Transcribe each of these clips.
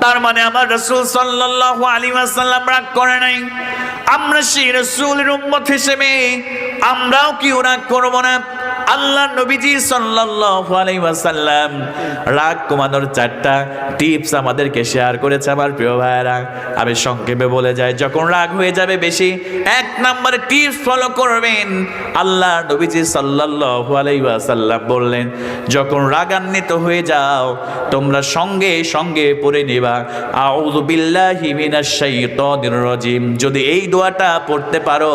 তার মানে আমার রাসূল সাল্লাল্লাহু আলাইহি ওয়াসাল্লাম রাগ করে নাই। আমরা সেই রাসূলের উম্মত হিসেবে আমরাও কি রাগ করব না? আল্লাহ নবীজি সাল্লাল্লাহু আলাইহি ওয়াসাল্লাম রাগ কমানোর 4টা টিপস আমাদেরকে শেয়ার করেছে। আমার প্রিয় ভাইরা, আমি সংক্ষেপে বলে যাই। যখন রাগ হয়ে যাবে বেশি, 1 নম্বরে টিপস ফলো করবেন। আল্লাহ নবীজি সাল্লাল্লাহু আলাইহি ওয়াসাল্লাম বললেন, যখন রাগান্বিত হয়ে যাও তোমরা সঙ্গে সঙ্গে পড়ে নিবা আউযু বিল্লাহি মিনাশ শাইতানির রাজিম। যদি এই দোয়াটা পড়তে পারো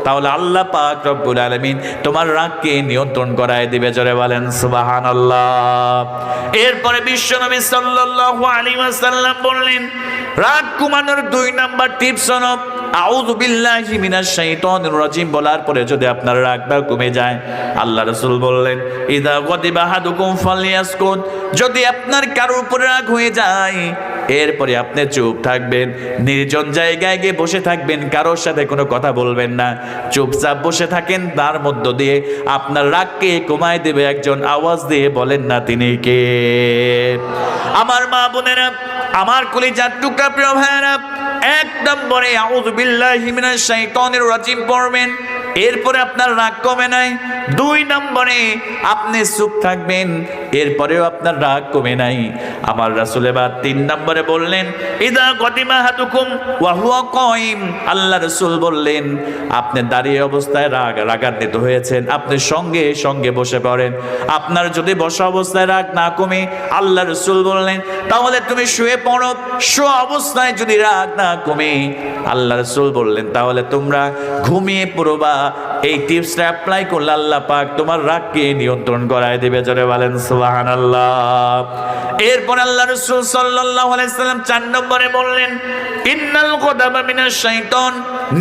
তাহলে আল্লাহ পাক রব্বুল আলামিন তোমার রাগকে নিয়ন্ত্রণ করায় দিবে। জোরে বলেন সুবহানাল্লাহ। এরপরে বিশ্বনবী সাল্লাল্লাহু আলাইহি ওয়াসাল্লাম বললেন, রাগ কমানোর 2 নাম্বার টিপস হলো আউযু বিল্লাহি মিনাশ শাইতানির রাজিম বলার পরে যদি আপনার রাগটা কমে যায়, আল্লাহ রাসূল বললেন, ইযা গাদিবা আহাদুকুম ফালইয়াসকুত। যদি আপনার কারোর উপর রাগ হয়ে যায়, এরপরে আপনি চুপ থাকবেন, নির্জন জায়গায় গিয়ে বসে থাকবেন, কারোর সাথে কোনো কথা বলবেন না, চুপচাপ বসে থাকেন। তার মধ্য দিয়ে আপনার রাগকে কমায় দেবে একজন। আওয়াজ দিয়ে বলেন না তিনি কে? আমার মা বোনেরা, আমার কলিজার টুকরা প্রিয় ভাইয়েরা, 1 নম্বরে আউযু বিল্লাহি মিনাশ শাইতানির রাজিম পড়বেন। এরপরে আপনার রাগ কমে নাই। 2 নম্বরে আপনি চুপ থাকবেন, এরপরেও আপনার রাগ কমে নাই। আমার রাসূল এবার 3 নম্বরে বললেন, ইযা গাদিবা আহাদুকুম ওয়া হুয়া কায়িম। আল্লাহ রাসূল বললেন, আপনি দাঁড়িয়ে অবস্থায় রাগান্বিত হয়েছেন, আপনি সঙ্গে সঙ্গে বসে পড়েন। আপনার যদি বসা অবস্থায় রাগ না কমে, আল্লাহ রাসূল বললেন, তাহলে তুমি শুয়ে পড়ো। শোয়া অবস্থায় যদি রাগ না কমে, আল্লাহ রাসূল বললেন, তাহলে তোমরা ঘুমিয়ে পড়বা। এই টিপসটা অ্যাপ্লাই করলে আল্লাহ পাক তোমার রাগকে নিয়ন্ত্রণ করায় দিবে। জোরে বলেন সুবহানাল্লাহ। এরপর আল্লাহ রাসূল সাল্লাল্লাহু আলাইহি ওয়াসাল্লাম 4 নম্বরে বললেন, ইন্নাল গাদাবা মিনাশ শাইতান।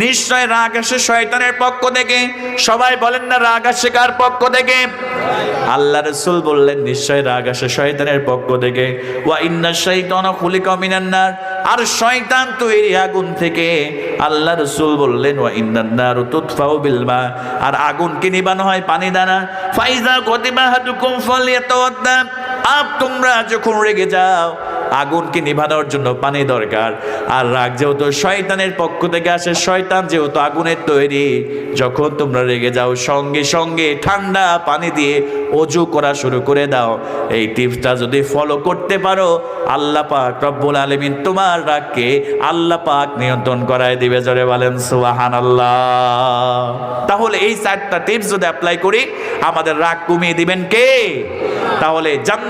নিশ্চয় রাগ আসে শয়তানের পক্ষ থেকে। সবাই বলেন না, রাগ আসে কার পক্ষ থেকে? আল্লাহ রাসূল বললেন, নিশ্চয় রাগ আসে শয়তানের পক্ষ থেকে। ওয়া ইন্নাশ শাইতানা খুলিকা মিনান নার। আর শয়তান তৈরি আগুন থেকে। আল্লাহ রাসূল বললেন, ওয়া ইন্নান নারু তুতফাউ বিল মা। আর আগুনকে নিবানো হয় পানি দ্বারা। ফাইজা গাদিবা আহাদুকুম ফালইয়াতাওয়াদ্দা। তোমরা যখন রেগে যাও, আগুনকে নিভানোর জন্য পানি দরকার। আর রাগ যেহেতু শয়তানের পক্ষ থেকে আসে, শয়তান যেহেতু আগুনের তৈরি, যখন তোমরা রেগে যাও সঙ্গে সঙ্গে ঠান্ডা পানি দিয়ে ওযু করা শুরু করে দাও। এই টিপসটা যদি ফলো করতে পারো, আল্লাহ পাক রব্বুল আলামিন তোমার রাগকে আল্লাহ পাক নিয়ন্ত্রণ করায় দিবে। জোরে বলেন সুবহানাল্লাহ। তাহলে এই 4টা টিপস যদি অ্যাপ্লাই করি, আমাদের রাগ কমিয়ে দিবেন কে? তাহলে জান্নাত